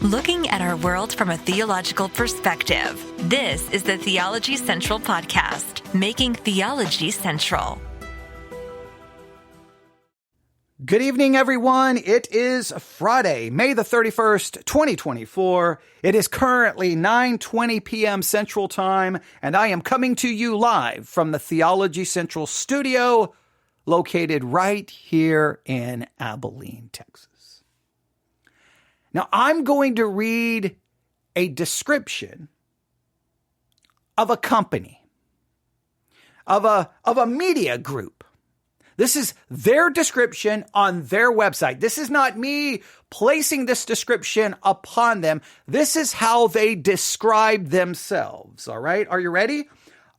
Looking at our world from a theological perspective. This is the Theology Central Podcast, making theology central. Good evening, everyone. It is Friday, May the 31st, 2024. It is currently 9:20 p.m. Central Time, and I am coming to you live from the Theology Central studio, located right here in Abilene, Texas. Now, I'm going to read a description of a company, of a media group. This is their description on their website. This is not me placing this description upon them. This is how they describe themselves. All right. Are you ready?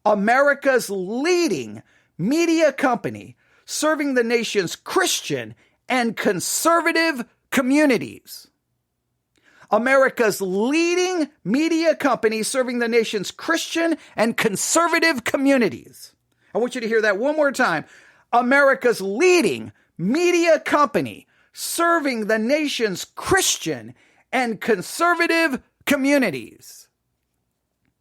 America's leading media company serving the nation's Christian and conservative communities. America's leading media company serving the nation's Christian and conservative communities. I want you to hear that one more time. America's leading media company serving the nation's Christian and conservative communities.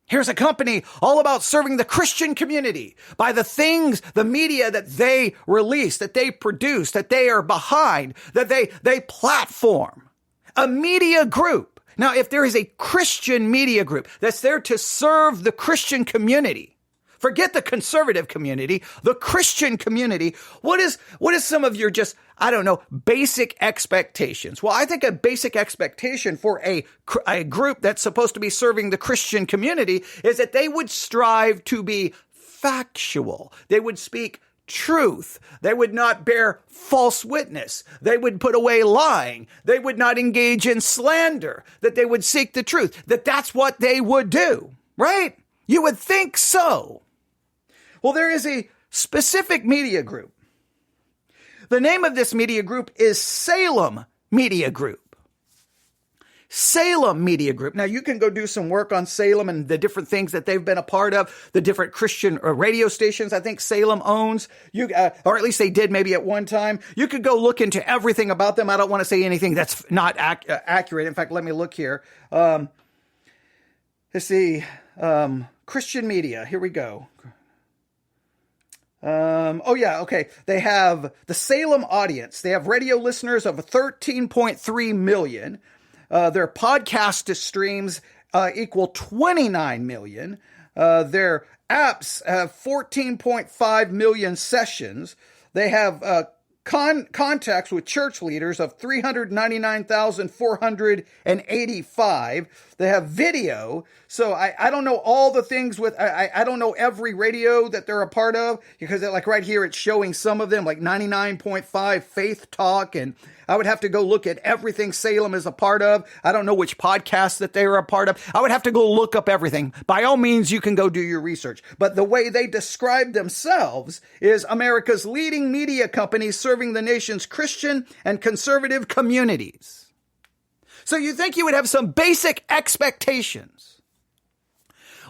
Here's a company all about serving the Christian community by the things, the media that they release, that they produce, that they are behind, that they platform. A media group. Now, if there is a Christian media group that's there to serve the Christian community, forget the conservative community, the Christian community. What is some of your just, basic expectations? Well, I think a basic expectation for a group that's supposed to be serving the Christian community is that they would strive to be factual. They would speak truth. They would not bear false witness. They would put away lying. They would not engage in slander. That they would seek the truth. That's what they would do, right? You would think so. Well, there is a specific media group. The name of this media group is Salem Media Group. Salem Media Group. Now, you can go do some work on Salem and the different things that they've been a part of, the different Christian radio stations I think Salem owns, or at least they did maybe at one time. You could go look into everything about them. I don't want to say anything that's not accurate. In fact, let me look here. Let's see. Christian media. Here we go. Okay. They have the Salem audience. They have radio listeners of 13.3 million. Their podcast streams equal 29 million. Their apps have 14.5 million sessions. They have contacts with church leaders of 399,485. They have video. So I don't know all the things with, I don't know every radio that they're a part of, because like right here, it's showing some of them, like 99.5 Faith Talk, and I would have to go look at everything Salem is a part of. I don't know which podcasts that they are a part of. I would have to go look up everything. By all means, you can go do your research. But the way they describe themselves is America's leading media company serving the nation's Christian and conservative communities. So you think you would have some basic expectations.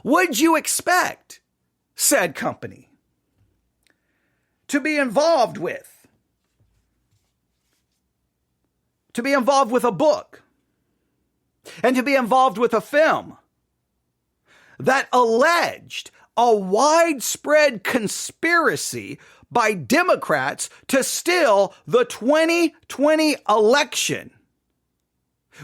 Would you expect said company to be involved with a book, and to be involved with a film that alleged a widespread conspiracy by Democrats to steal the 2020 election?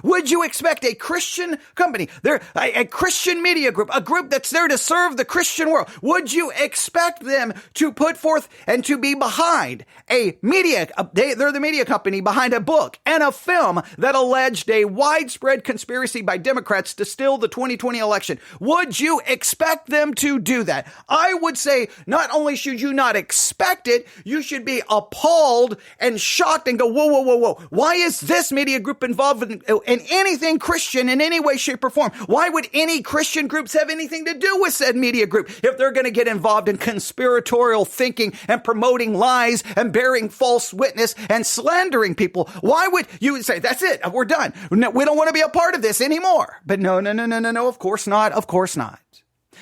Would you expect a Christian company, a Christian media group, a group that's there to serve the Christian world, would you expect them to put forth and to be behind they're the media company behind a book and a film that alleged a widespread conspiracy by Democrats to steal the 2020 election? Would you expect them to do that? I would say not only should you not expect it, you should be appalled and shocked and go, whoa. Why is this media group involved in anything Christian in any way, shape, or form? Why would any Christian groups have anything to do with said media group if they're going to get involved in conspiratorial thinking and promoting lies and bearing false witness and slandering people? Why would you say, that's it, we're done, no, we don't want to be a part of this anymore? But no, of course not.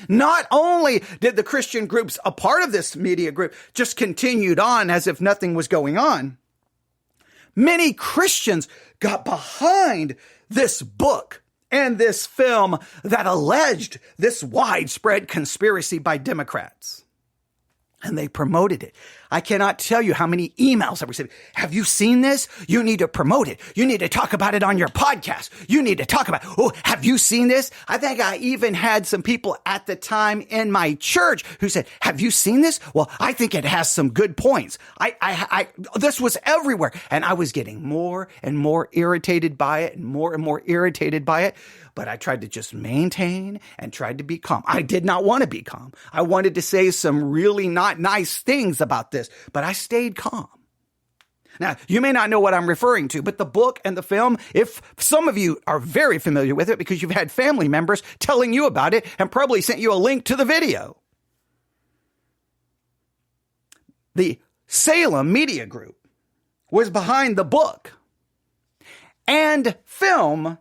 Not only did the Christian groups a part of this media group just continued on as if nothing was going on, many Christians got behind this book and this film that alleged this widespread conspiracy by Democrats. And they promoted it. I cannot tell you how many emails I received. Have you seen this? You need to promote it. You need to talk about it on your podcast. You need to talk about, oh, have you seen this? I think I even had some people at the time in my church who said, have you seen this? Well, I think it has some good points. This was everywhere. And I was getting more and more irritated by it and more irritated by it. But I tried to just maintain and tried to be calm. I did not want to be calm. I wanted to say some really not nice things about this, but I stayed calm. Now, you may not know what I'm referring to, but the book and the film, if some of you are very familiar with it because you've had family members telling you about it and probably sent you a link to the video. The Salem Media Group was behind the book and film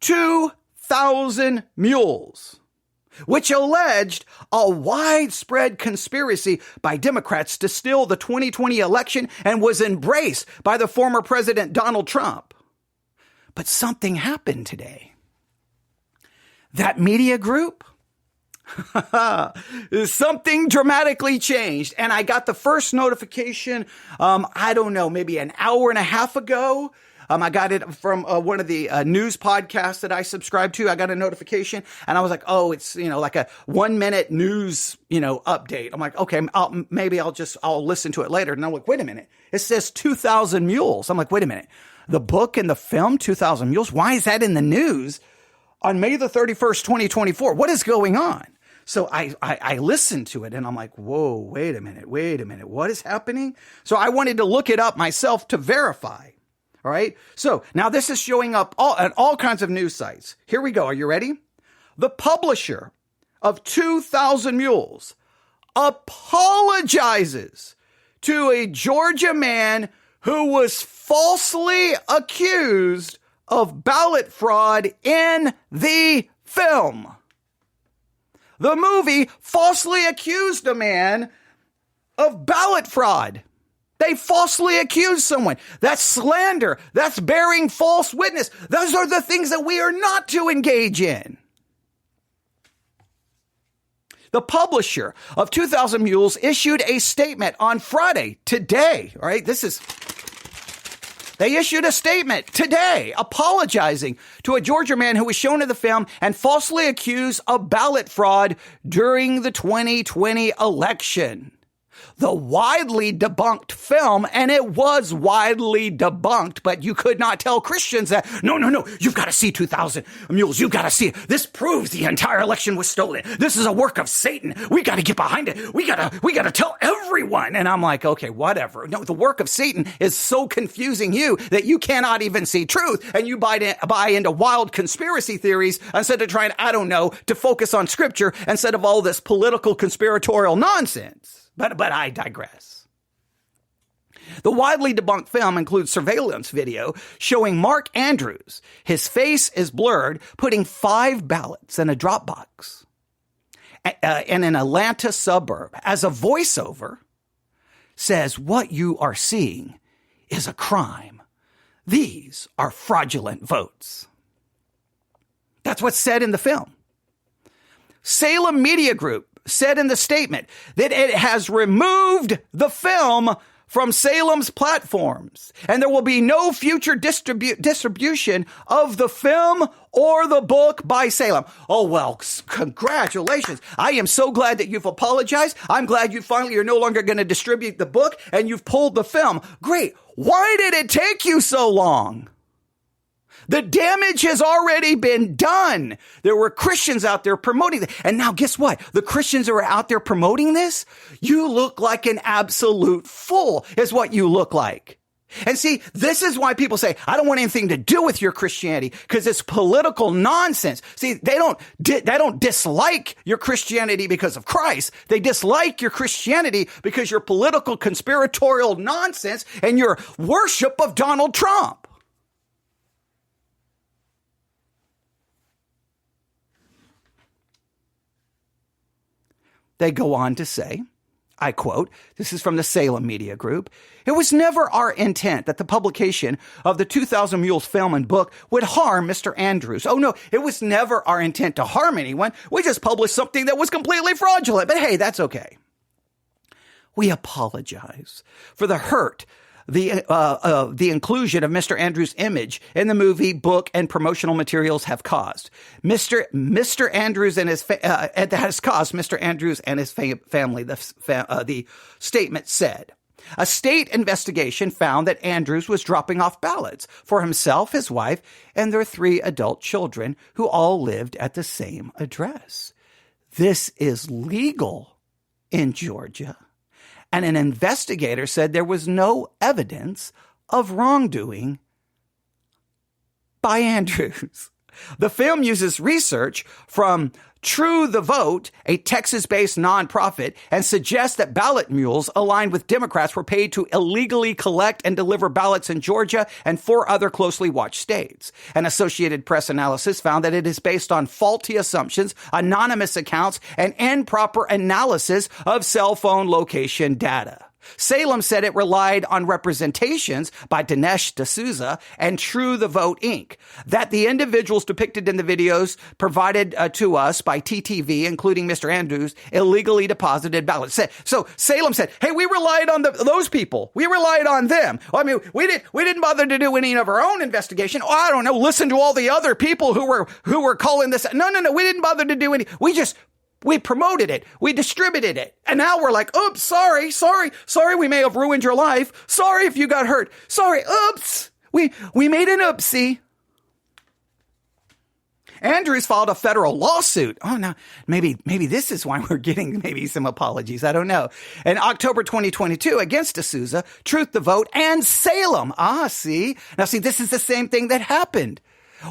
2,000 Mules, which alleged a widespread conspiracy by Democrats to steal the 2020 election and was embraced by the former President Donald Trump. But something happened today. That media group, something dramatically changed. And I got the first notification, I don't know, maybe an hour and a half ago. I got it from one of the news podcasts that I subscribe to. I got a notification and I was like, oh, it's, like a 1 minute news, update. I'm like, okay, I'll listen to it later. And I'm like, wait a minute. It says 2,000 Mules. I'm like, wait a minute. The book and the film, 2,000 Mules. Why is that in the news on May the 31st, 2024? What is going on? So I listened to it and I'm like, whoa, wait a minute. What is happening? So I wanted to look it up myself to verify. All right. So now this is showing up on all kinds of news sites. Here we go. Are you ready? The publisher of 2,000 Mules apologizes to a Georgia man who was falsely accused of ballot fraud in the film. The movie falsely accused a man of ballot fraud. They falsely accuse someone. That's slander. That's bearing false witness. Those are the things that we are not to engage in. The publisher of 2,000 Mules issued a statement on Friday, today, all right? They issued a statement today apologizing to a Georgia man who was shown in the film and falsely accused of ballot fraud during the 2020 election. The widely debunked film, and it was widely debunked, but you could not tell Christians that, no, you've got to see 2,000 Mules. You've got to see it. This proves the entire election was stolen. This is a work of Satan. We got to get behind it. We got to tell everyone. And I'm like, okay, whatever. No, the work of Satan is so confusing you that you cannot even see truth, and you buy into wild conspiracy theories instead of trying, to focus on scripture instead of all this political conspiratorial nonsense. But I digress. The widely debunked film includes surveillance video showing Mark Andrews. His face is blurred, putting 5 ballots in a drop box in an Atlanta suburb. As a voiceover says, what you are seeing is a crime. These are fraudulent votes. That's what's said in the film. Salem Media Group said in the statement that it has removed the film from Salem's platforms, and there will be no future distribution of the film or the book by Salem. Oh, well, congratulations. I am so glad that you've apologized. I'm glad you're no longer going to distribute the book and you've pulled the film. Great. Why did it take you so long? The damage has already been done. There were Christians out there promoting this. And now guess what? The Christians who are out there promoting this, you look like an absolute fool is what you look like. And see, this is why people say, I don't want anything to do with your Christianity because it's political nonsense. See, they don't dislike your Christianity because of Christ. They dislike your Christianity because your political conspiratorial nonsense and your worship of Donald Trump. They go on to say, I quote, this is from the Salem Media Group, "It was never our intent that the publication of the 2000 Mules film and book would harm Mr. Andrews. Oh no, it was never our intent to harm anyone. We just published something that was completely fraudulent. But hey, that's okay. We apologize for the hurt the inclusion of Mr. Andrews' image in the movie, book, and promotional materials have caused. Mr. Andrews and his that has caused Mr. Andrews and his family. The statement said. A state investigation found that Andrews was dropping off ballots for himself, his wife, and their 3 adult children, who all lived at the same address. This is legal in Georgia. And an investigator said there was no evidence of wrongdoing by Andrews. The film uses research from True the Vote, a Texas-based nonprofit, and suggests that ballot mules aligned with Democrats were paid to illegally collect and deliver ballots in Georgia and 4 other closely watched states. An Associated Press analysis found that it is based on faulty assumptions, anonymous accounts, and improper analysis of cell phone location data. Salem said it relied on representations by Dinesh D'Souza and True the Vote, Inc., that the individuals depicted in the videos provided to us by TTV, including Mr. Andrews, illegally deposited ballots. So Salem said, hey, we relied on those people. We relied on them. Well, I mean, we didn't bother to do any of our own investigation. Oh, I don't know, listen to all the other people who were calling this. No, we didn't bother to do any. We promoted it. We distributed it. And now we're like, oops, sorry. We may have ruined your life. Sorry if you got hurt. Sorry. Oops. We made an oopsie. Andrews filed a federal lawsuit. Oh, no, maybe this is why we're getting maybe some apologies. I don't know. In October 2022 against D'Souza, Truth the Vote, and Salem. See? Now, this is the same thing that happened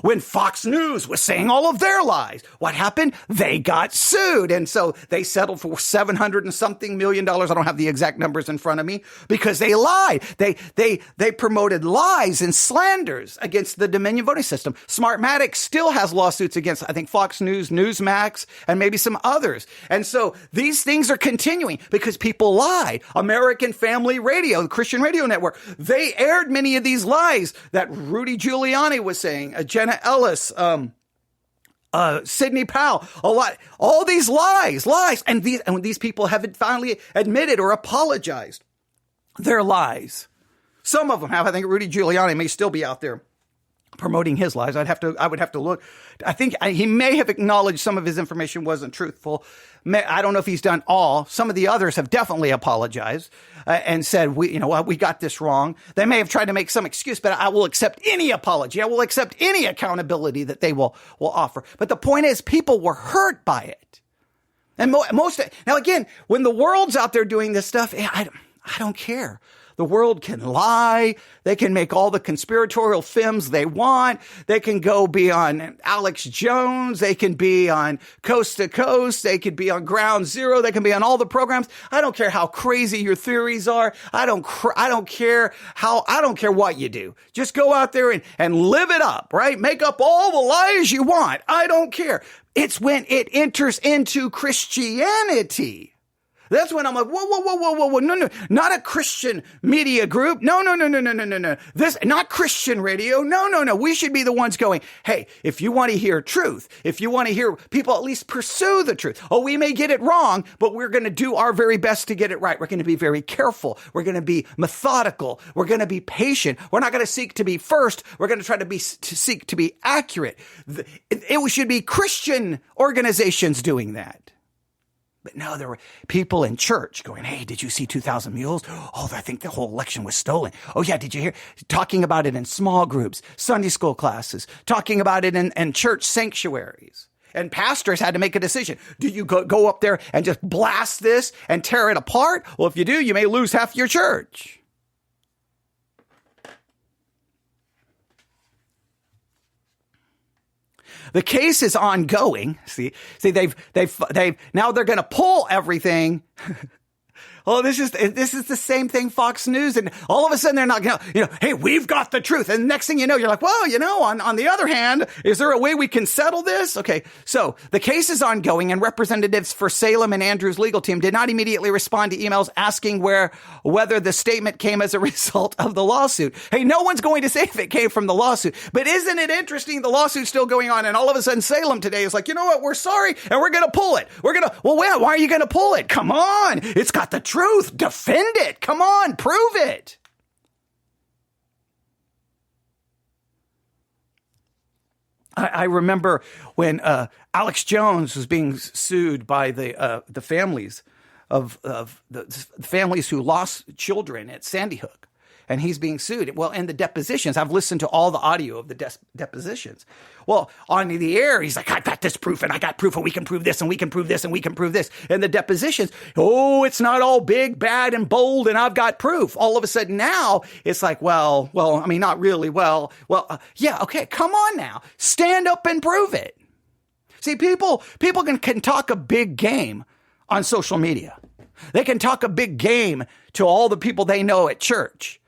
when Fox News was saying all of their lies. What happened? They got sued. And so they settled for $700 and something million. I don't have the exact numbers in front of me because they lied. They promoted lies and slanders against the Dominion voting system. Smartmatic still has lawsuits against, I think, Fox News, Newsmax, and maybe some others. And so these things are continuing because people lied. American Family Radio, the Christian Radio Network, they aired many of these lies that Rudy Giuliani was saying, Jenna Ellis, Sidney Powell, all these lies, and these people haven't finally admitted or apologized their lies. Some of them have. I think Rudy Giuliani may still be out there promoting his lies. I would have to look. I think he may have acknowledged some of his information wasn't truthful. I don't know if he's done all. Some of the others have definitely apologized and said, we got this wrong. They may have tried to make some excuse, but I will accept any apology. I will accept any accountability that they will offer. But the point is, people were hurt by it. And now again, when the world's out there doing this stuff, I don't care. The world can lie. They can make all the conspiratorial films they want. They can go be on Alex Jones. They can be on Coast to Coast. They could be on Ground Zero. They can be on all the programs. I don't care how crazy your theories are. I don't care what you do. Just go out there and live it up, right? Make up all the lies you want. I don't care. It's when it enters into Christianity. That's when I'm like, whoa, no, not a Christian media group. No. This, not Christian radio. No. We should be the ones going, hey, if you want to hear truth, if you want to hear people at least pursue the truth. Oh, we may get it wrong, but we're going to do our very best to get it right. We're going to be very careful. We're going to be methodical. We're going to be patient. We're not going to seek to be first. We're going to try to seek to be accurate. It should be Christian organizations doing that. But no, there were people in church going, hey, did you see 2,000 Mules? Oh, I think the whole election was stolen. Oh, yeah, did you hear? Talking about it in small groups, Sunday school classes, talking about it in church sanctuaries. And pastors had to make a decision. Do you go up there and just blast this and tear it apart? Well, if you do, you may lose half your church. The case is ongoing. See, they've now they're going to pull everything oh, this is the same thing Fox News. And all of a sudden they're not, hey, we've got the truth. And next thing you know, you're like, well, on the other hand, is there a way we can settle this? Okay. So the case is ongoing, and representatives for Salem and Andrews' legal team did not immediately respond to emails asking whether the statement came as a result of the lawsuit. Hey, no one's going to say if it came from the lawsuit, but isn't it interesting? The lawsuit's still going on. And all of a sudden Salem today is like, you know what? We're sorry. And we're going to pull it. Why are you going to pull it? Come on. It's got the truth. Defend it. Come on. Prove it. I remember when Alex Jones was being sued by the families of the families who lost children at Sandy Hook. And he's being sued. Well, in the depositions, I've listened to all the audio of the depositions. Well, on the air, he's like, I got this proof, and I got proof, and we can prove this, and we can prove this, and we can prove this. And the depositions, it's not all big, bad, and bold, and I've got proof. All of a sudden now, it's like, well, I mean, not really. Yeah, okay, come on now. Stand up and prove it. See, people can talk a big game on social media. They can talk a big game to all the people they know at church.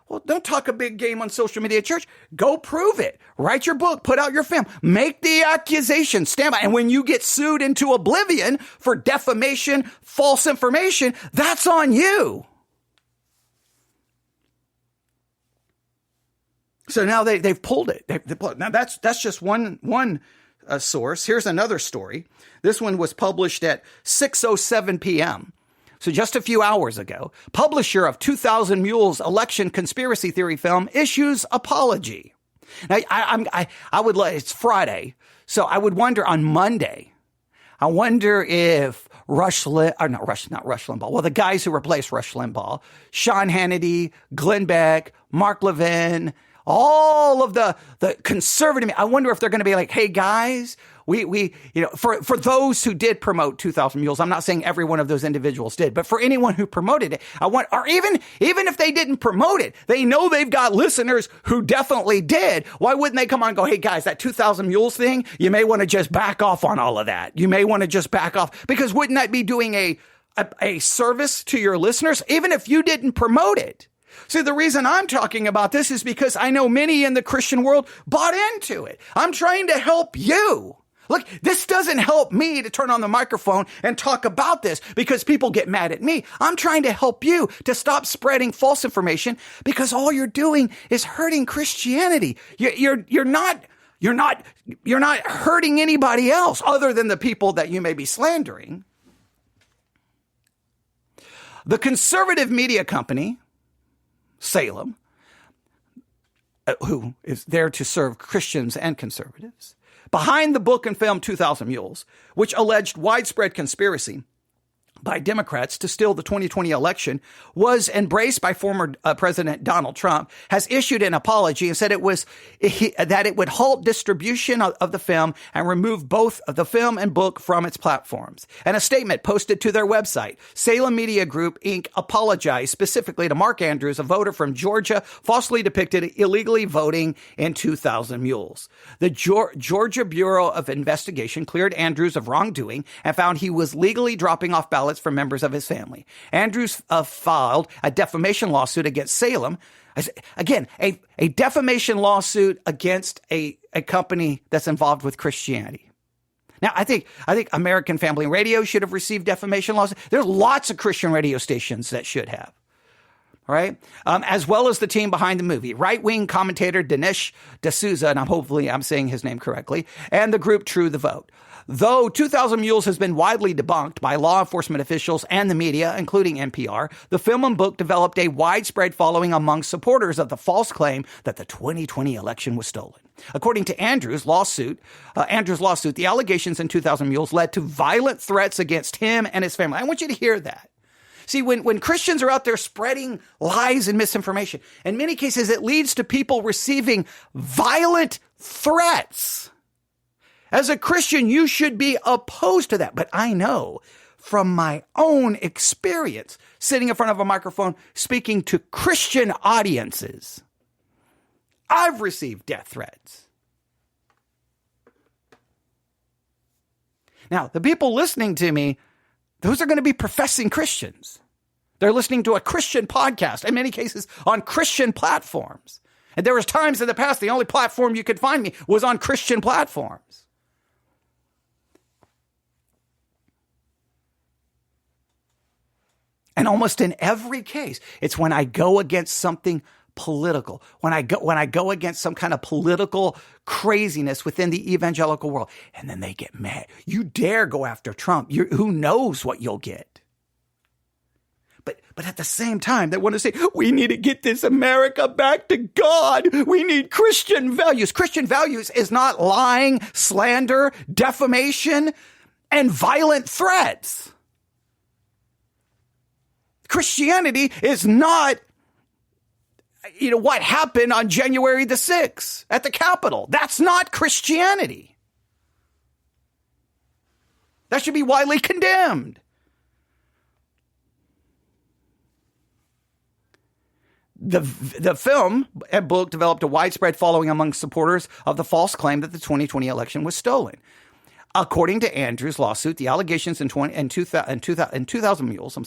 Well, don't talk a big game on social media at church. Go prove it. Write your book. Put out your film. Make the accusation. Stand by. And when you get sued into oblivion for defamation, false information, that's on you. So now they've pulled it. Now that's just one source. Here's another story. This one was published at 6:07 p.m. So just a few hours ago, publisher of 2000 Mules election conspiracy theory film issues apology. Now, it's Friday, so I would wonder on Monday, I wonder if not Rush Limbaugh. Well, the guys who replaced Rush Limbaugh, Sean Hannity, Glenn Beck, Mark Levin, all of the conservative, I wonder if they're going to be like, hey guys, we for those who did promote 2000 Mules, I'm not saying every one of those individuals did, but for anyone who promoted it, or even if they didn't promote it, they know they've got listeners who definitely did. Why wouldn't they come on and go, hey guys, that 2000 Mules thing, you may want to just back off on all of that. You may want to just back off, because wouldn't that be doing a service to your listeners, even if you didn't promote it? See, the reason I'm talking about this is because I know many in the Christian world bought into it. I'm trying to help you. Look, this doesn't help me to turn on the microphone and talk about this because people get mad at me. I'm trying to help you to stop spreading false information, because all you're doing is hurting Christianity. You're not hurting anybody else other than the people that you may be slandering. The conservative media company, Salem, who is there to serve Christians and conservatives, behind the book and film 2000 Mules, which alleged widespread conspiracy by Democrats to steal the 2020 election, was embraced by former President Donald Trump, has issued an apology and said that it would halt distribution of the film and remove both the film and book from its platforms. And a statement posted to their website, Salem Media Group, Inc. apologized specifically to Mark Andrews, a voter from Georgia, falsely depicted illegally voting in 2000 Mules. The Georgia Bureau of Investigation cleared Andrews of wrongdoing and found he was legally dropping off ballots from members of his family. Andrews filed a defamation lawsuit against Salem. Again, a defamation lawsuit against a company that's involved with Christianity. Now, I think American Family Radio should have received defamation lawsuits. There's lots of Christian radio stations that should have. All right. As well as the team behind the movie, right-wing commentator Dinesh D'Souza, and I'm saying his name correctly, and the group True the Vote. Though 2000 Mules has been widely debunked by law enforcement officials and the media, including NPR, the film and book developed a widespread following among supporters of the false claim that the 2020 election was stolen. According to Andrews' lawsuit, the allegations in 2000 Mules led to violent threats against him and his family. I want you to hear that. See, when Christians are out there spreading lies and misinformation, in many cases it leads to people receiving violent threats. As a Christian, you should be opposed to that. But I know from my own experience, sitting in front of a microphone, speaking to Christian audiences, I've received death threats. Now, the people listening to me, those are going to be professing Christians. They're listening to a Christian podcast, in many cases on Christian platforms. And there was times in the past, the only platform you could find me was on Christian platforms. And almost in every case, it's when I go against something political, when I go against some kind of political craziness within the evangelical world, and then they get mad. You dare go after Trump. Who knows what you'll get? But at the same time, they want to say, we need to get this America back to God. We need Christian values. Christian values is not lying, slander, defamation, and violent threats. Christianity is not, what happened on January the 6th at the Capitol. That's not Christianity. That should be widely condemned. The film and book developed a widespread following among supporters of the false claim that the 2020 election was stolen. According to Andrews' lawsuit, the allegations in 2,000 Mules,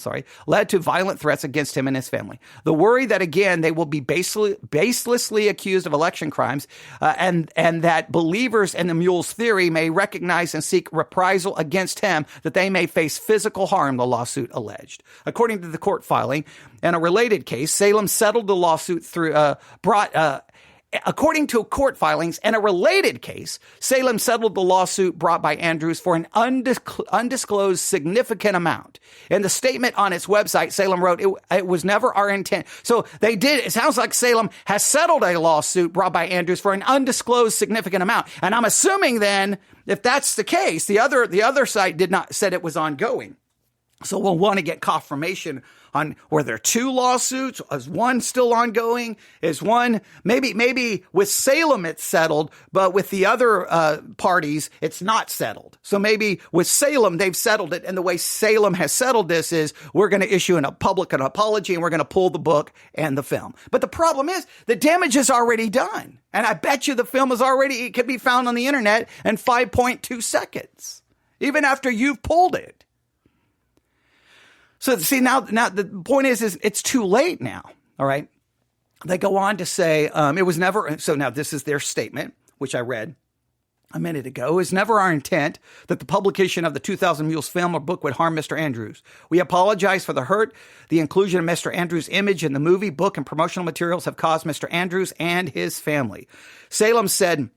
led to violent threats against him and his family. The worry that, again, they will be baselessly accused of election crimes and that believers in the Mules theory may recognize and seek reprisal against him, that they may face physical harm, the lawsuit alleged. According to the court filing, in a related case, Salem settled the lawsuit According to court filings and a related case, Salem settled the lawsuit brought by Andrews for an undisclosed significant amount. In the statement on its website, Salem wrote, it was never our intent. So it sounds like Salem has settled a lawsuit brought by Andrews for an undisclosed significant amount. And I'm assuming then, if that's the case, the other side said it was ongoing. So we'll want to get confirmation on, were there two lawsuits? Is one still ongoing? Is one, maybe with Salem it's settled, but with the other parties, it's not settled. So maybe with Salem, they've settled it. And the way Salem has settled this is we're going to issue an apology and we're going to pull the book and the film. But the problem is the damage is already done. And I bet you the film it can be found on the internet in 5.2 seconds, even after you've pulled it. So see, now the point is it's too late now. All right. They go on to say, it was never. So now this is their statement, which I read a minute ago. It was never our intent that the publication of the 2,000 Mules film or book would harm Mr. Andrews. We apologize for the hurt. The inclusion of Mr. Andrews' image in the movie, book, and promotional materials have caused Mr. Andrews and his family. Salem said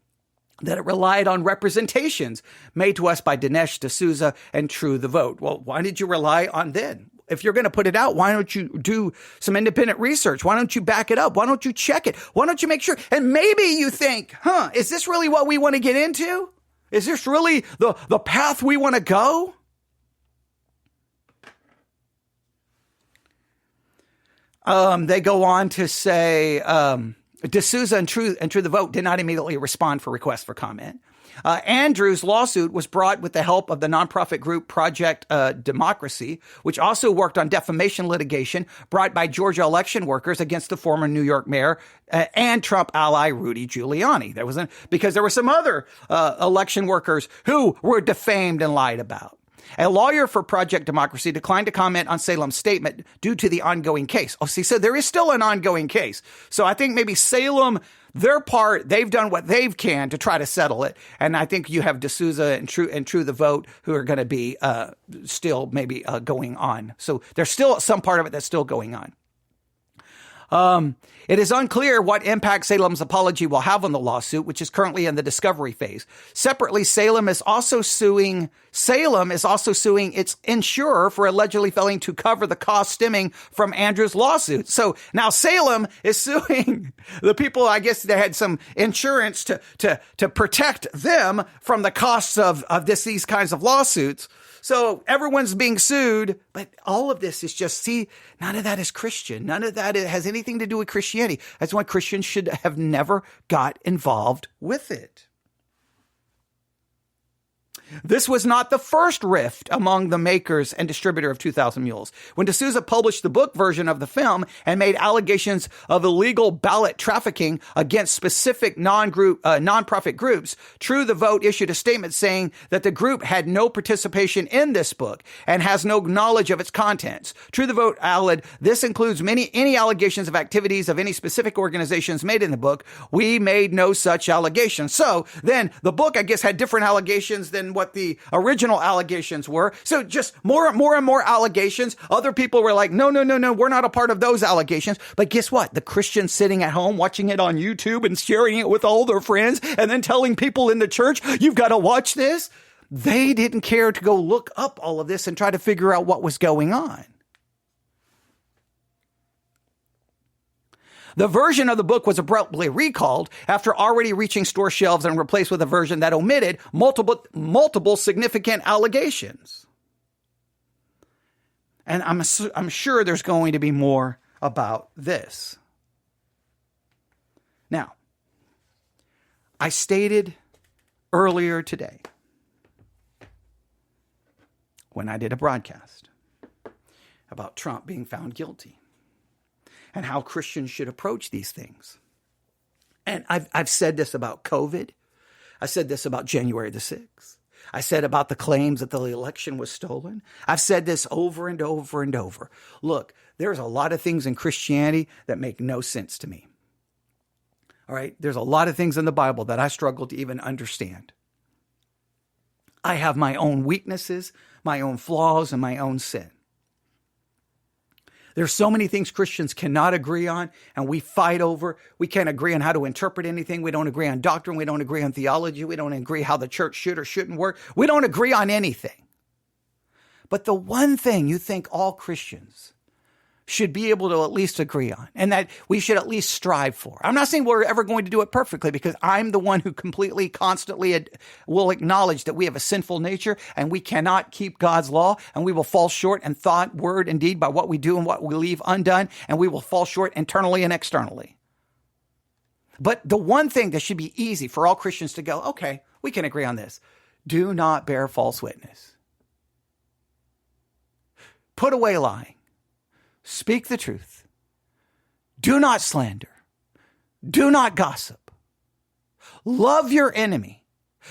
that it relied on representations made to us by Dinesh D'Souza and True the Vote. Well, why did you rely on then? If you're going to put it out, why don't you do some independent research? Why don't you back it up? Why don't you check it? Why don't you make sure? And maybe you think, is this really what we want to get into? Is this really the path we want to go? They go on to say, D'Souza and True the Vote did not immediately respond for requests for comment. Andrews' lawsuit was brought with the help of the nonprofit group Project Democracy, which also worked on defamation litigation brought by Georgia election workers against the former New York mayor and Trump ally Rudy Giuliani. Because there were some other election workers who were defamed and lied about. A lawyer for Project Democracy declined to comment on Salem's statement due to the ongoing case. So there is still an ongoing case. So I think maybe Salem, their part, they've done what they can to try to settle it. And I think you have D'Souza and True the Vote who are going to be still maybe going on. So there's still some part of it that's still going on. It is unclear what impact Salem's apology will have on the lawsuit, which is currently in the discovery phase. Separately, Salem is also suing its insurer for allegedly failing to cover the costs stemming from Andrews' lawsuit. So now Salem is suing the people, I guess, that had some insurance to protect them from the costs of these kinds of lawsuits. So everyone's being sued, but all of this is just, none of that is Christian. None of that has anything to do with Christianity. That's why Christians should have never got involved with it. This was not the first rift among the makers and distributor of 2,000 Mules. When D'Souza published the book version of the film and made allegations of illegal ballot trafficking against specific nonprofit groups, True the Vote issued a statement saying that the group had no participation in this book and has no knowledge of its contents. True the Vote added, this includes any allegations of activities of any specific organizations made in the book. We made no such allegations. So then the book, I guess, had different allegations than what the original allegations were. So just more and more allegations. Other people were like, no, we're not a part of those allegations. But guess what? The Christians sitting at home watching it on YouTube and sharing it with all their friends and then telling people in the church, you've got to watch this. They didn't care to go look up all of this and try to figure out what was going on. The version of the book was abruptly recalled after already reaching store shelves and replaced with a version that omitted multiple significant allegations. And I'm sure there's going to be more about this. Now, I stated earlier today when I did a broadcast about Trump being found guilty and how Christians should approach these things. And I've said this about COVID. I said this about January the 6th. I said about the claims that the election was stolen. I've said this over and over and over. Look, there's a lot of things in Christianity that make no sense to me. All right? There's a lot of things in the Bible that I struggle to even understand. I have my own weaknesses, my own flaws, and my own sin. There's so many things Christians cannot agree on, and we fight over. We can't agree on how to interpret anything. We don't agree on doctrine. We don't agree on theology. We don't agree how the church should or shouldn't work. We don't agree on anything. But the one thing you think all Christians should be able to at least agree on, and that we should at least strive for. I'm not saying we're ever going to do it perfectly, because I'm the one who completely, constantly will acknowledge that we have a sinful nature and we cannot keep God's law, and we will fall short in thought, word, and deed by what we do and what we leave undone, and we will fall short internally and externally. But the one thing that should be easy for all Christians to go, okay, we can agree on this. Do not bear false witness. Put away lying. Speak the truth. Do not slander. Do not gossip. Love your enemy.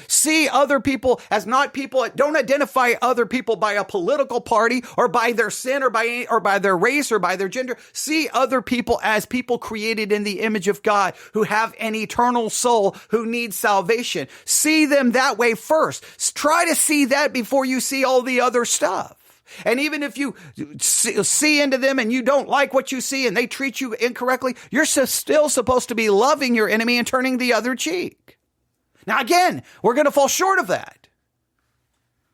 See other people as not people. Don't identify other people by a political party or by their sin or by their race or by their gender. See other people as people created in the image of God who have an eternal soul who needs salvation. See them that way first. Try to see that before you see all the other stuff. And even if you see into them and you don't like what you see and they treat you incorrectly, you're still supposed to be loving your enemy and turning the other cheek. Now, again, we're going to fall short of that.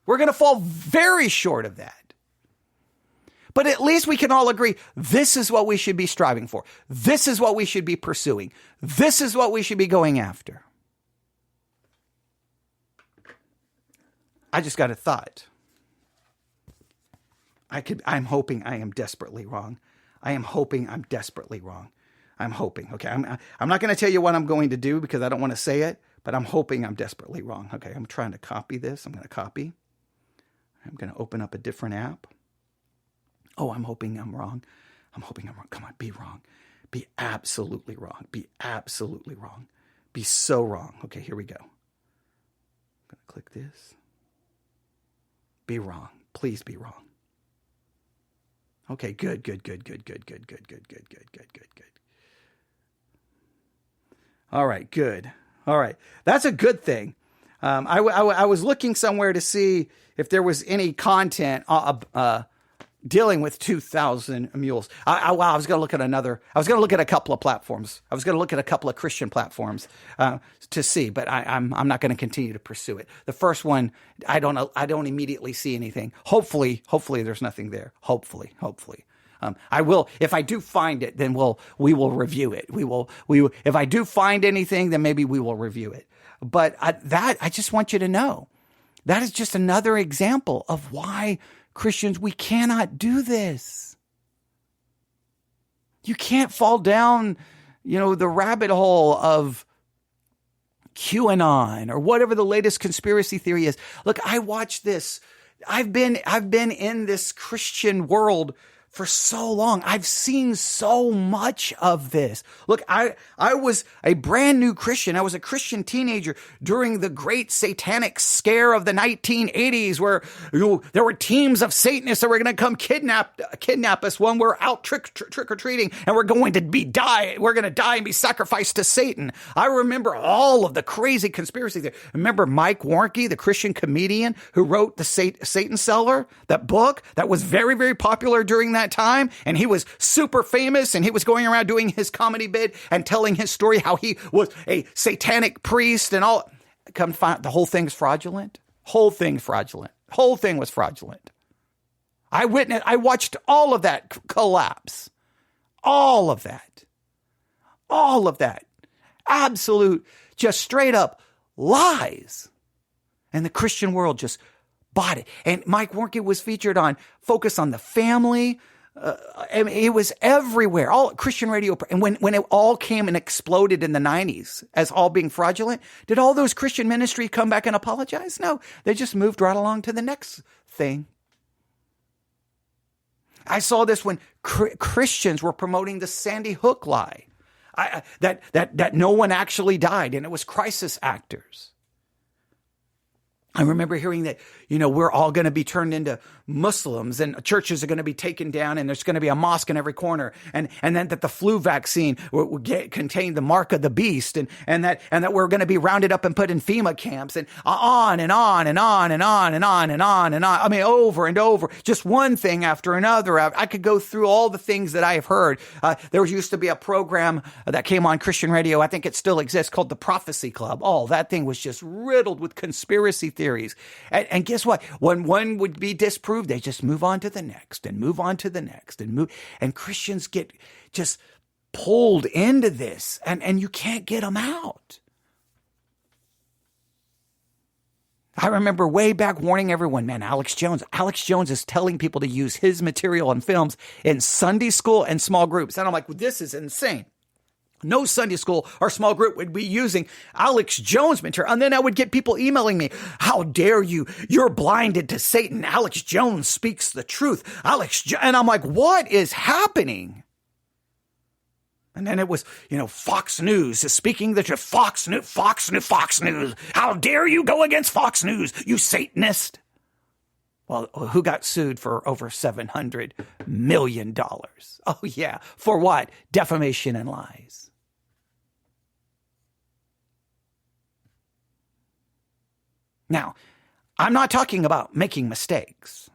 We're going to fall very short of that. But at least we can all agree, this is what we should be striving for. This is what we should be pursuing. This is what we should be going after. I just got a thought. I'm hoping I am desperately wrong. I am hoping I'm desperately wrong. I'm hoping. Okay. I'm not going to tell you what I'm going to do because I don't want to say it, but I'm hoping I'm desperately wrong. Okay. I'm trying to copy this. I'm going to copy. I'm going to open up a different app. Oh, I'm hoping I'm wrong. I'm hoping I'm wrong. Come on, be wrong. Be absolutely wrong. Be absolutely wrong. Be so wrong. Okay, here we go. I'm going to click this. Be wrong. Please be wrong. Okay, good. All right, good. All right, that's a good thing. I was looking somewhere to see if there was any content dealing with 2,000 mules. I was going to look at I was going to look at a couple of platforms. I was going to look at a couple of Christian platforms to see, but I'm not going to continue to pursue it. The first one, I don't immediately see anything. Hopefully there's nothing there. Hopefully. I will, if I do find it, then we will review it. If I do find anything, then maybe we will review it. But I just want you to know, that is just another example of why Christians, we cannot do this. You can't fall down, the rabbit hole of QAnon or whatever the latest conspiracy theory is. Look, I watch this. I've been in this Christian world for so long. I've seen so much of this. Look, I was a brand new Christian. I was a Christian teenager during the great satanic scare of the 1980s where there were teams of Satanists that were going to come kidnap us when we're out trick-or-treating and we're going to die and be sacrificed to Satan. I remember all of the crazy conspiracy theories. Remember Mike Warnke, the Christian comedian who wrote the Satan Seller, that book that was very, very popular during that time, and he was super famous, and he was going around doing his comedy bit and telling his story how he was a satanic priest and all. Come find the whole thing's fraudulent. Whole thing was fraudulent. I watched all of that collapse. All of that. Absolute, just straight up lies. And the Christian world just bought it. And Mike Warnke was featured on Focus on the Family. It was everywhere, all Christian radio. And when it all came and exploded in the 90s as all being fraudulent, did all those Christian ministries come back and apologize? No, they just moved right along to the next thing. I saw this when Christians were promoting the Sandy Hook lie, that no one actually died, and it was crisis actors. I remember hearing that, we're all going to be turned into Muslims and churches are going to be taken down and there's going to be a mosque in every corner. And then that the flu vaccine will contain the mark of the beast and that we're going to be rounded up and put in FEMA camps and on and on and on and on and on and on and on. I mean, over and over, just one thing after another. I could go through all the things that I have heard. There used to be a program that came on Christian radio. I think it still exists, called the Prophecy Club. Oh, that thing was just riddled with conspiracy theories. And guess what? When one would be disproved, they just move on to the next and move on to the next and Christians get just pulled into this and you can't get them out. I remember way back warning everyone, man, Alex Jones is telling people to use his material and films in Sunday school and small groups. And I'm like, well, this is insane. No Sunday school or small group would be using Alex Jones material. And then I would get people emailing me, how dare you? You're blinded to Satan. Alex Jones speaks the truth. And I'm like, what is happening? And then it was, Fox News is speaking the truth. Fox News. How dare you go against Fox News, you Satanist? Well, who got sued for over $700 million? Oh, yeah. For what? Defamation and lies. Now, I'm not talking about making mistakes,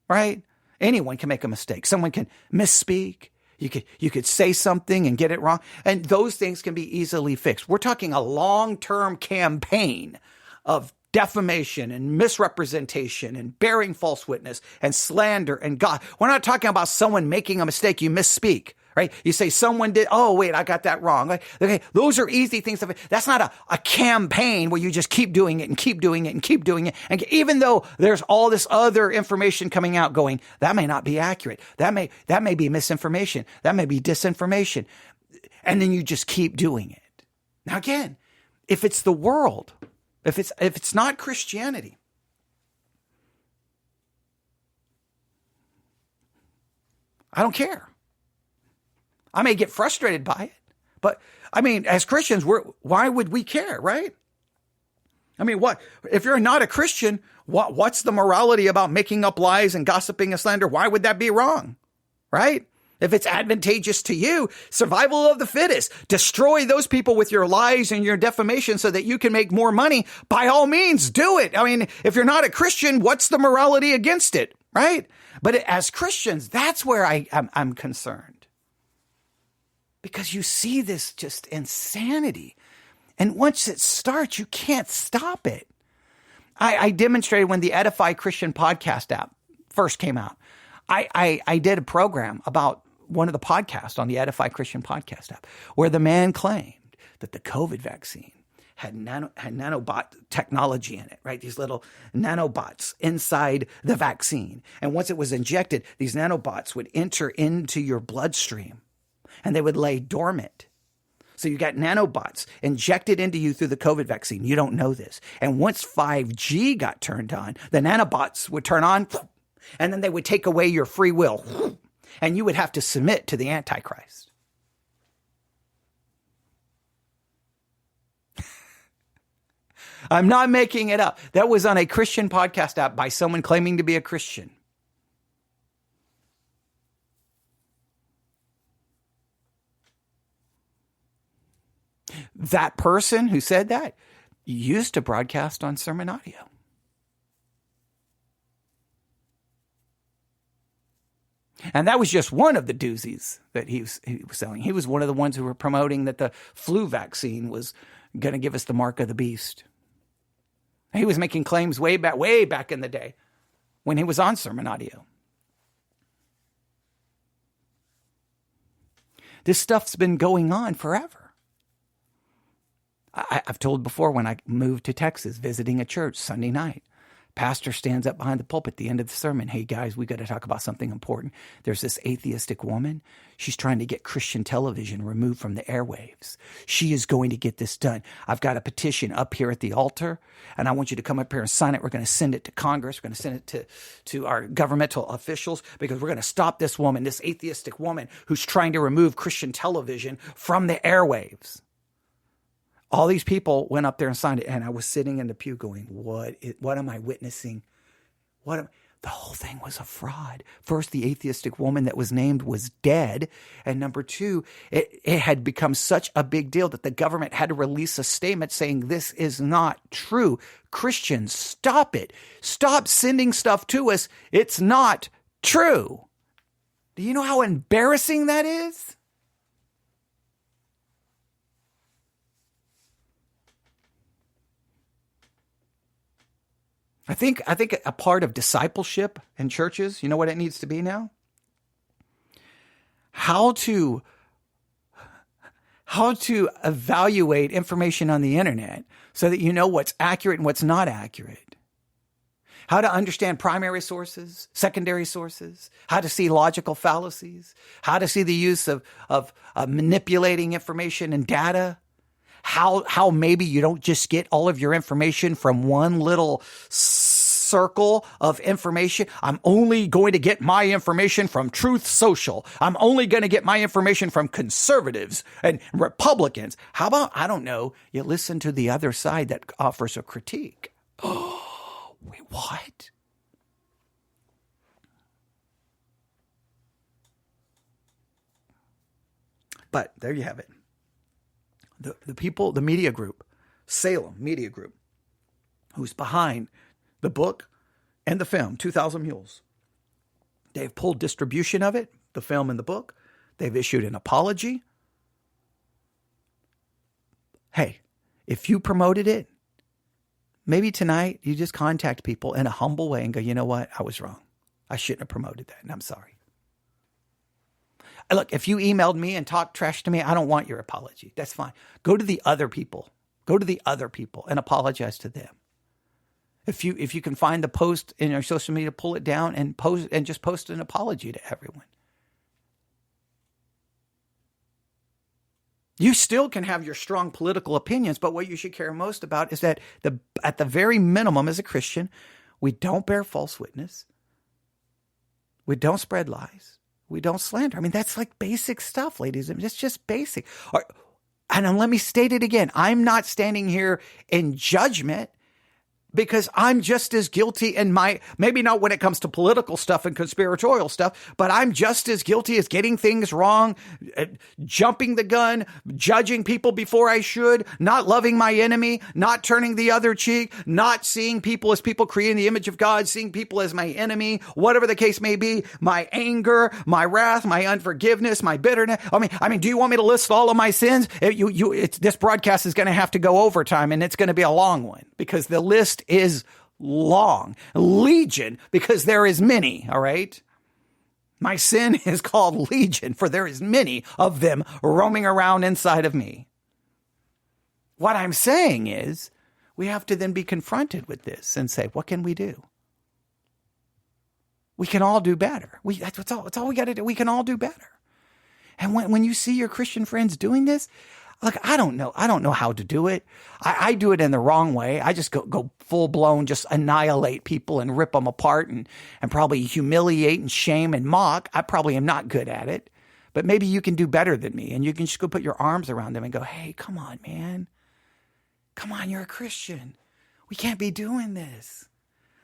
right? Anyone can make a mistake. Someone can misspeak. You could say something and get it wrong. And those things can be easily fixed. We're talking a long-term campaign of defamation and misrepresentation and bearing false witness and slander and God. We're not talking about someone making a mistake. You misspeak, right? You say someone did, oh, wait, I got that wrong. Okay, those are easy things. That's not a campaign where you just keep doing it and keep doing it and keep doing it. And even though there's all this other information coming out going, that may not be accurate. That may be misinformation. That may be disinformation. And then you just keep doing it. Now, again, if it's the world, if it's not Christianity, I don't care. I may get frustrated by it, but I mean, as Christians, why would we care, right? I mean, what if you're not a Christian? What's the morality about making up lies and gossiping and slander? Why would that be wrong, right? If it's advantageous to you, survival of the fittest, destroy those people with your lies and your defamation so that you can make more money. By all means, do it. I mean, if you're not a Christian, what's the morality against it, right? But as Christians, that's where I'm concerned. Because you see this just insanity. And once it starts, you can't stop it. I demonstrated when the Edify Christian podcast app first came out. I did a program about one of the podcasts on the Edify Christian podcast app where the man claimed that the COVID vaccine had nanobot technology in it, right? These little nanobots inside the vaccine. And once it was injected, these nanobots would enter into your bloodstream and they would lay dormant So you got nanobots injected into you through the COVID vaccine. You don't know this. And once 5G got turned on, the nanobots would turn on, and then they would take away your free will, and you would have to submit to the Antichrist. I'm not making it up. That was on a Christian podcast app by someone claiming to be a Christian. That person who said that used to broadcast on sermon audio. And that was just one of the doozies that he was selling. He was one of the ones who were promoting that the flu vaccine was going to give us the mark of the beast. He was making claims way back in the day when he was on sermon audio. This stuff's been going on forever. I've told before, when I moved to Texas, visiting a church Sunday night, pastor stands up behind the pulpit at the end of the sermon. Hey guys, we got to talk about something important. There's this atheistic woman. She's trying to get Christian television removed from the airwaves. She is going to get this done. I've got a petition up here at the altar, and I want you to come up here and sign it. We're going to send it to Congress. We're going to send it to our governmental officials, because we're going to stop this woman, this atheistic woman who's trying to remove Christian television from the airwaves. All these people went up there and signed it, and I was sitting in the pew going, what am I witnessing? The whole thing was a fraud. First, the atheistic woman that was named was dead. And number two, it had become such a big deal that the government had to release a statement saying this is not true. Christians, stop it. Stop sending stuff to us. It's not true. Do you know how embarrassing that is? I think a part of discipleship in churches, you know what it needs to be now? How to evaluate information on the internet so that you know what's accurate and what's not accurate. How to understand primary sources, secondary sources, how to see logical fallacies, how to see the use of manipulating information and data. How maybe you don't just get all of your information from one little circle of information. I'm only going to get my information from Truth Social. I'm only going to get my information from conservatives and Republicans. How about, I don't know, you listen to the other side that offers a critique. Oh, wait, what? But there you have it. The people, the media group, Salem Media Group, who's behind the book and the film, 2,000 Mules. They've pulled distribution of it, the film and the book. They've issued an apology. Hey, if you promoted it, maybe tonight you just contact people in a humble way and go, you know what? I was wrong. I shouldn't have promoted that, and I'm sorry. Look, if you emailed me and talked trash to me, I don't want your apology. That's fine. Go to the other people. Go to the other people and apologize to them. If you can find the post in your social media, pull it down and just post an apology to everyone. You still can have your strong political opinions, but what you should care most about is that at the very minimum, as a Christian, we don't bear false witness. We don't spread lies. We don't slander. I mean, that's like basic stuff, ladies. It's just basic. And let me state it again. I'm not standing here in judgment, because I'm just as guilty in maybe not when it comes to political stuff and conspiratorial stuff, but I'm just as guilty as getting things wrong, jumping the gun, judging people before I should, not loving my enemy, not turning the other cheek, not seeing people as people created in the image of God, seeing people as my enemy, whatever the case may be, my anger, my wrath, my unforgiveness, my bitterness. I mean, do you want me to list all of my sins? This broadcast is going to have to go overtime, and it's going to be a long one, because the list is long. Legion, because there is many, all right? My sin is called legion, for there is many of them roaming around inside of me. What I'm saying is, we have to then be confronted with this and say, what can we do? We can all do better. That's all we got to do. We can all do better. And when you see your Christian friends doing this, Look, I don't know. I don't know how to do it. I do it in the wrong way. I just go full blown, just annihilate people and rip them apart and probably humiliate and shame and mock. I probably am not good at it, but maybe you can do better than me and you can just go put your arms around them and go, hey, come on, man. Come on, you're a Christian. We can't be doing this.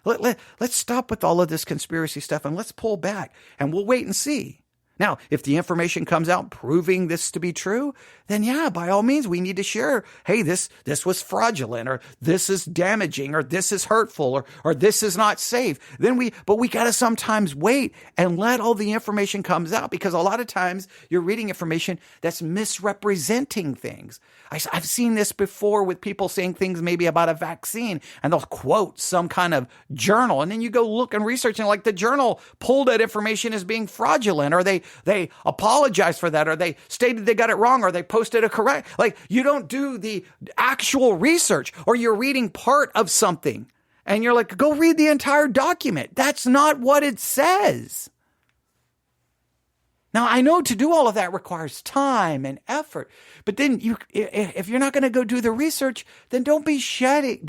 Let's stop with all of this conspiracy stuff and let's pull back and we'll wait and see. Now, if the information comes out proving this to be true, then yeah, by all means, we need to share, hey, this was fraudulent, or this is damaging, or this is hurtful, or this is not safe. But we got to sometimes wait and let all the information comes out, because a lot of times you're reading information that's misrepresenting things. I've seen this before with people saying things maybe about a vaccine, and they'll quote some kind of journal, and then you go look and research, and like the journal pulled that information as being fraudulent, or they apologized for that, or they stated they got it wrong, or they posted a correct. Like, you don't do the actual research, or you're reading part of something and you're like, go read the entire document. That's not what it says. Now, I know to do all of that requires time and effort, but then if you're not going to go do the research, then don't be sharing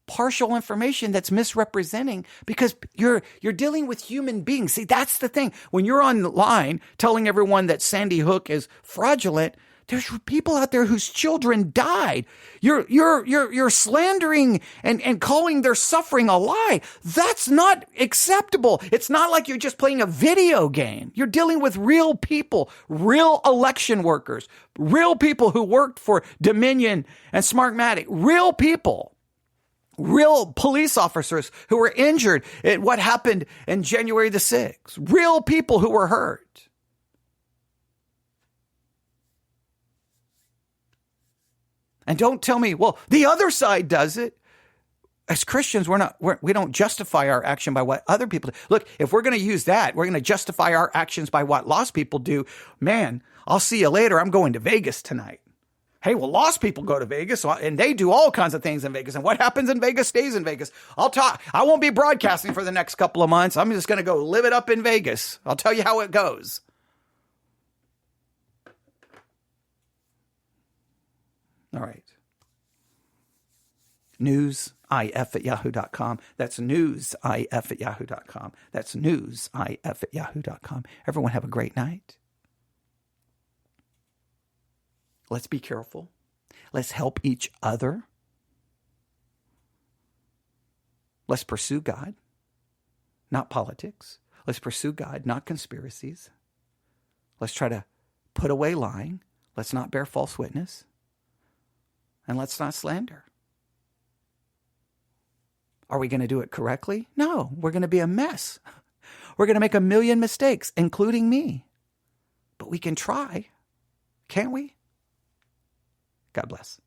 partial information that's misrepresenting, because you're dealing with human beings. See, that's the thing. When you're online telling everyone that Sandy Hook is fraudulent, there's people out there whose children died. You're slandering and calling their suffering a lie. That's not acceptable. It's not like you're just playing a video game. You're dealing with real people, real election workers, real people who worked for Dominion and Smartmatic, real people. Real police officers who were injured at what happened in January the 6th. Real people who were hurt. And don't tell me, well, the other side does it. As Christians, we don't justify our action by what other people do. Look, if we're going to use that, we're going to justify our actions by what lost people do. Man, I'll see you later. I'm going to Vegas tonight. Hey, well, lost people go to Vegas, and they do all kinds of things in Vegas. And what happens in Vegas stays in Vegas. I won't be broadcasting for the next couple of months. I'm just going to go live it up in Vegas. I'll tell you how it goes. All right. newsif@yahoo.com. That's newsif@yahoo.com. That's newsif@yahoo.com. Everyone have a great night. Let's be careful. Let's help each other. Let's pursue God, not politics. Let's pursue God, not conspiracies. Let's try to put away lying. Let's not bear false witness. And let's not slander. Are we going to do it correctly? No, we're going to be a mess. We're going to make a million mistakes, including me. But we can try, can't we? God bless.